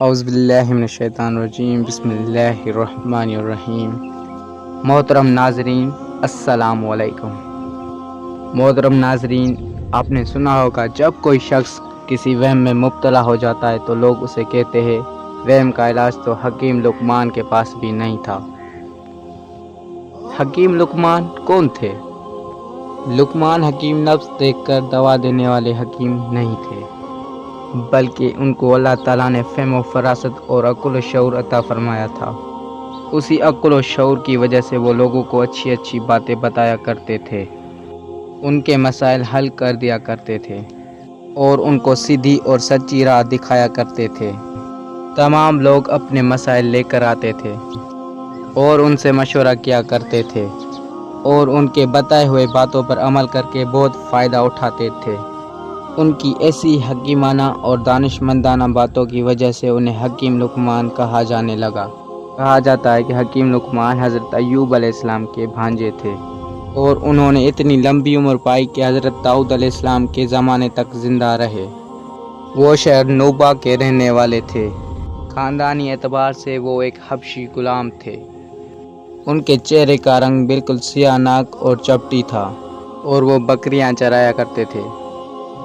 اعوذ باللہ من الشیطان الرجیم، بسم اللہ الرحمن الرحیم۔ محترم ناظرین، السلام علیکم۔ محترم ناظرین، آپ نے سنا ہوگا جب کوئی شخص کسی وہم میں مبتلا ہو جاتا ہے تو لوگ اسے کہتے ہیں وہم کا علاج تو حکیم لقمان کے پاس بھی نہیں تھا۔ حکیم لقمان کون تھے؟ لقمان حکیم لفظ دیکھ کر دوا دینے والے حکیم نہیں تھے، بلکہ ان کو اللہ تعالیٰ نے فہم و فراست اور عقل و شعور عطا فرمایا تھا۔ اسی عقل و شعور کی وجہ سے وہ لوگوں کو اچھی اچھی باتیں بتایا کرتے تھے، ان کے مسائل حل کر دیا کرتے تھے اور ان کو سیدھی اور سچی راہ دکھایا کرتے تھے۔ تمام لوگ اپنے مسائل لے کر آتے تھے اور ان سے مشورہ کیا کرتے تھے اور ان کے بتائے ہوئے باتوں پر عمل کر کے بہت فائدہ اٹھاتے تھے۔ ان کی ایسی حکیمانہ اور دانشمندانہ باتوں کی وجہ سے انہیں حکیم لقمان کہا جانے لگا۔ کہا جاتا ہے کہ حکیم لقمان حضرت ایوب علیہ السلام کے بھانجے تھے اور انہوں نے اتنی لمبی عمر پائی کہ حضرت داؤد علیہ السلام کے زمانے تک زندہ رہے۔ وہ شہر نوبہ کے رہنے والے تھے۔ خاندانی اعتبار سے وہ ایک حبشی غلام تھے۔ ان کے چہرے کا رنگ بالکل سیاہ ناک اور چپٹی تھا اور وہ بکریاں چرایا کرتے تھے،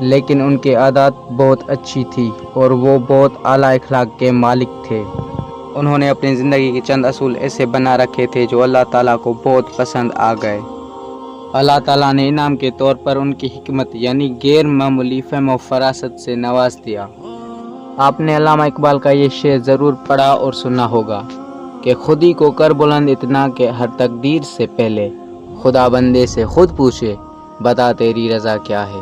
لیکن ان کے عادات بہت اچھی تھی اور وہ بہت اعلیٰ اخلاق کے مالک تھے۔ انہوں نے اپنی زندگی کے چند اصول ایسے بنا رکھے تھے جو اللہ تعالیٰ کو بہت پسند آ گئے۔ اللہ تعالیٰ نے انعام کے طور پر ان کی حکمت یعنی غیر معمولی فہم و فراست سے نواز دیا۔ آپ نے علامہ اقبال کا یہ شعر ضرور پڑھا اور سنا ہوگا کہ خودی کو کر بلند اتنا کہ ہر تقدیر سے پہلے خدا بندے سے خود پوچھے بتا تیری رضا کیا ہے۔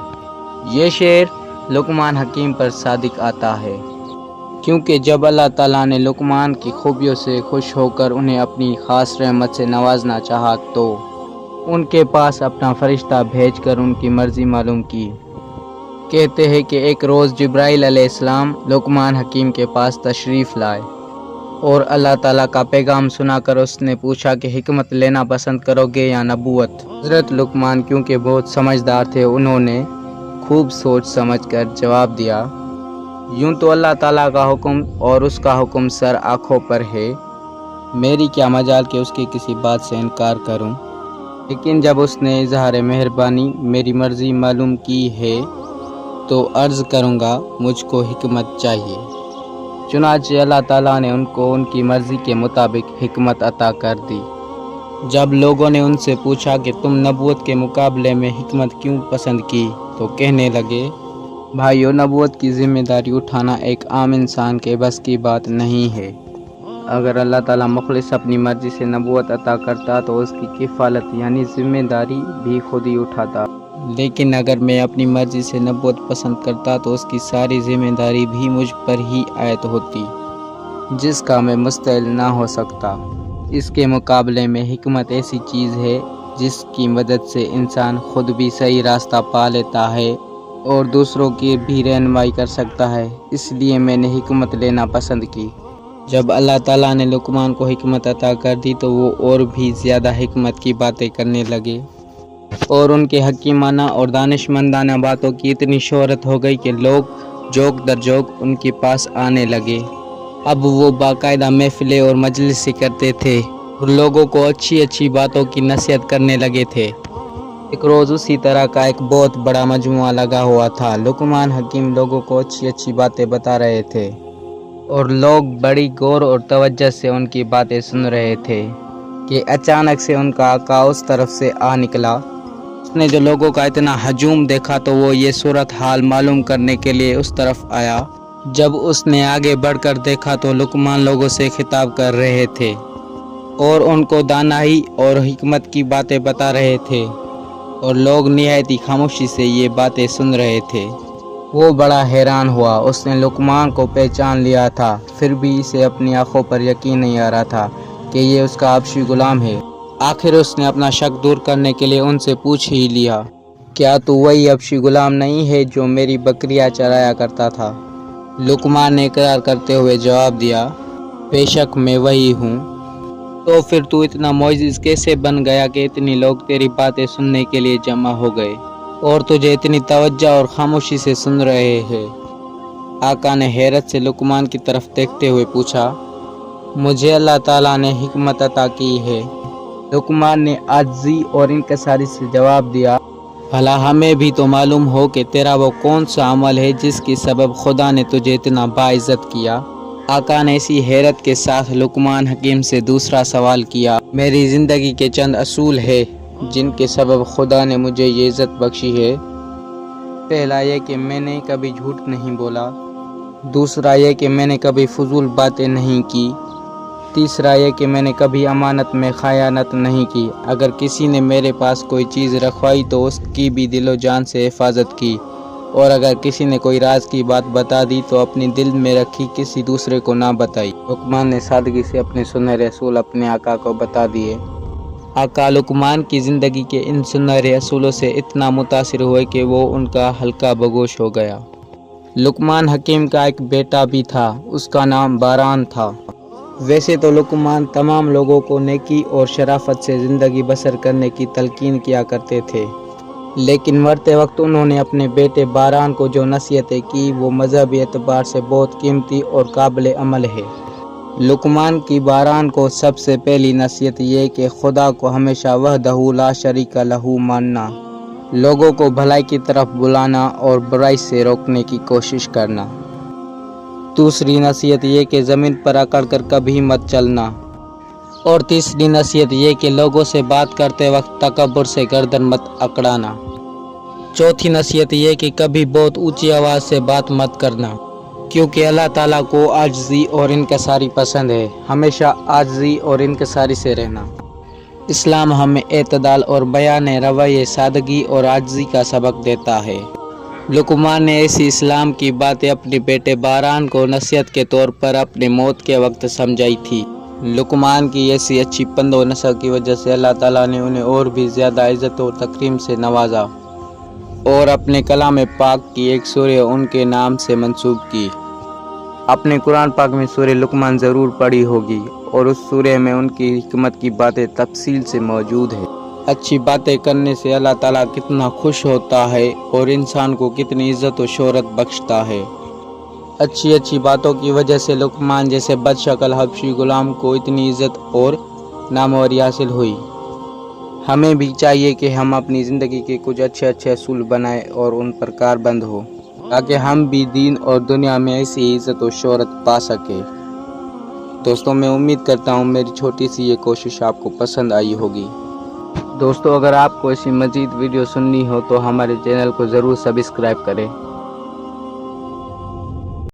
یہ شعر لقمان حکیم پر صادق آتا ہے، کیونکہ جب اللہ تعالیٰ نے لقمان کی خوبیوں سے خوش ہو کر انہیں اپنی خاص رحمت سے نوازنا چاہا تو ان کے پاس اپنا فرشتہ بھیج کر ان کی مرضی معلوم کی۔ کہتے ہیں کہ ایک روز جبرائیل علیہ السلام لقمان حکیم کے پاس تشریف لائے اور اللہ تعالیٰ کا پیغام سنا کر اس نے پوچھا کہ حکمت لینا پسند کرو گے یا نبوت؟ حضرت لقمان کیونکہ بہت سمجھدار تھے، انہوں نے خوب سوچ سمجھ کر جواب دیا، یوں تو اللہ تعالیٰ کا حکم اور اس کا حکم سر آنکھوں پر ہے، میری کیا مجال کہ اس کی کسی بات سے انکار کروں، لیکن جب اس نے اظہار مہربانی میری مرضی معلوم کی ہے تو عرض کروں گا مجھ کو حکمت چاہیے۔ چنانچہ اللہ تعالیٰ نے ان کو ان کی مرضی کے مطابق حکمت عطا کر دی۔ جب لوگوں نے ان سے پوچھا کہ تم نبوت کے مقابلے میں حکمت کیوں پسند کی تو کہنے لگے، بھائیو، نبوت کی ذمہ داری اٹھانا ایک عام انسان کے بس کی بات نہیں ہے۔ اگر اللہ تعالیٰ مخلص اپنی مرضی سے نبوت عطا کرتا تو اس کی کفالت یعنی ذمہ داری بھی خود ہی اٹھاتا، لیکن اگر میں اپنی مرضی سے نبوت پسند کرتا تو اس کی ساری ذمہ داری بھی مجھ پر ہی عائد ہوتی، جس کا میں مستحل نہ ہو سکتا۔ اس کے مقابلے میں حکمت ایسی چیز ہے جس کی مدد سے انسان خود بھی صحیح راستہ پا لیتا ہے اور دوسروں کی بھی رہنمائی کر سکتا ہے، اس لیے میں نے حکمت لینا پسند کی۔ جب اللہ تعالیٰ نے لقمان کو حکمت عطا کر دی تو وہ اور بھی زیادہ حکمت کی باتیں کرنے لگے اور ان کے حکیمانہ اور دانشمندانہ باتوں کی اتنی شہرت ہو گئی کہ لوگ جوک در جوک ان کے پاس آنے لگے۔ اب وہ باقاعدہ محفلیں اور مجلسیں کرتے تھے اور لوگوں کو اچھی اچھی باتوں کی نصیحت کرنے لگے تھے۔ ایک روز اسی طرح کا ایک بہت بڑا مجموعہ لگا ہوا تھا۔ لقمان حکیم لوگوں کو اچھی اچھی باتیں بتا رہے تھے اور لوگ بڑی غور اور توجہ سے ان کی باتیں سن رہے تھے کہ اچانک سے ان کا آقا اس طرف سے آ نکلا۔ اس نے جو لوگوں کا اتنا ہجوم دیکھا تو وہ یہ صورتحال معلوم کرنے کے لیے اس طرف آیا۔ جب اس نے آگے بڑھ کر دیکھا تو لقمان لوگوں سے خطاب کر رہے تھے اور ان کو دانائی اور حکمت کی باتیں بتا رہے تھے اور لوگ نہایت ہی خاموشی سے یہ باتیں سن رہے تھے۔ وہ بڑا حیران ہوا، اس نے لقمان کو پہچان لیا تھا، پھر بھی اسے اپنی آنکھوں پر یقین نہیں آ رہا تھا کہ یہ اس کا حبشی غلام ہے۔ آخر اس نے اپنا شک دور کرنے کے لیے ان سے پوچھ ہی لیا، کیا تو وہی حبشی غلام نہیں ہے جو میری بکریاں چرایا کرتا تھا؟ لقمان نے اقرار کرتے ہوئے جواب دیا، بے شک میں وہی ہوں۔ تو پھر تو اتنا معزز کیسے بن گیا کہ اتنی لوگ تیری باتیں سننے کے لیے جمع ہو گئے اور تجھے اتنی توجہ اور خاموشی سے سن رہے ہیں؟ آقا نے حیرت سے لقمان کی طرف دیکھتے ہوئے پوچھا، مجھے اللہ تعالیٰ نے حکمت عطا کی ہے۔ لقمان نے عاجزی اور انکساری سے جواب دیا، بھلا ہمیں بھی تو معلوم ہو کہ تیرا وہ کون سا عمل ہے جس کی سبب خدا نے تجھے اتنا باعزت کیا۔ آقا نے اسی حیرت کے ساتھ لقمان حکیم سے دوسرا سوال کیا، میری زندگی کے چند اصول ہیں جن کے سبب خدا نے مجھے یہ عزت بخشی ہے۔ پہلا یہ کہ میں نے کبھی جھوٹ نہیں بولا، دوسرا یہ کہ میں نے کبھی فضول باتیں نہیں کی، تیسرا یہ کہ میں نے کبھی امانت میں خیانت نہیں کی، اگر کسی نے میرے پاس کوئی چیز رکھوائی تو اس کی بھی دل و جان سے حفاظت کی، اور اگر کسی نے کوئی راز کی بات بتا دی تو اپنی دل میں رکھی، کسی دوسرے کو نہ بتائی۔ لقمان نے سادگی سے اپنے سنہرے اصول اپنے آقا کو بتا دیے۔ آقا لقمان کی زندگی کے ان سنہرے اصولوں سے اتنا متاثر ہوئے کہ وہ ان کا حلقہ بگوش ہو گیا۔ لقمان حکیم کا ایک بیٹا بھی تھا، اس کا نام باران تھا۔ ویسے تو لقمان تمام لوگوں کو نیکی اور شرافت سے زندگی بسر کرنے کی تلقین کیا کرتے تھے، لیکن مرتے وقت انہوں نے اپنے بیٹے باران کو جو نصیحتیں کی وہ مذہبی اعتبار سے بہت قیمتی اور قابل عمل ہے۔ لقمان کی باران کو سب سے پہلی نصیحت یہ کہ خدا کو ہمیشہ وحدہ لا شریک لہ ماننا، لوگوں کو بھلائی کی طرف بلانا اور برائی سے روکنے کی کوشش کرنا۔ دوسری نصیحت یہ کہ زمین پر اکڑ کر کبھی مت چلنا، اور تیسری نصیحت یہ کہ لوگوں سے بات کرتے وقت تکبر سے گردن مت اکڑانا۔ چوتھی نصیحت یہ کہ کبھی بہت اونچی آواز سے بات مت کرنا، کیونکہ اللہ تعالیٰ کو عاجزی اور انکساری پسند ہے، ہمیشہ عاجزی اور انکساری سے رہنا۔ اسلام ہمیں اعتدال اور بیان رویے سادگی اور عاجزی کا سبق دیتا ہے۔ لقمان نے ایسی اسلام کی باتیں اپنے بیٹے باران کو نصیحت کے طور پر اپنی موت کے وقت سمجھائی تھی۔ لقمان کی ایسی اچھی پند و نصیحت کی وجہ سے اللہ تعالیٰ نے انہیں اور بھی زیادہ عزت و تکریم سے نوازا اور اپنے کلام پاک کی ایک سورہ ان کے نام سے منسوب کی۔ اپنے قرآن پاک میں سورہ لقمان ضرور پڑھی ہوگی، اور اس سورہ میں ان کی حکمت کی باتیں تفصیل سے موجود ہیں۔ اچھی باتیں کرنے سے اللہ تعالیٰ کتنا خوش ہوتا ہے اور انسان کو کتنی عزت و شہرت بخشتا ہے۔ اچھی باتوں کی وجہ سے لقمان جیسے بد شکل حبشی غلام کو اتنی عزت اور ناموری حاصل ہوئی۔ ہمیں بھی چاہیے کہ ہم اپنی زندگی کے کچھ اچھے اصول بنائیں اور ان پر کاربند ہو، تاکہ ہم بھی دین اور دنیا میں ایسی عزت و شہرت پا سکیں۔ دوستوں، میں امید کرتا ہوں میری چھوٹی سی یہ کوشش آپ کو پسند آئی ہوگی۔ دوستو، اگر آپ کو ایسی مزید ویڈیو سننی ہو تو ہمارے چینل کو ضرور سبسکرائب کریں۔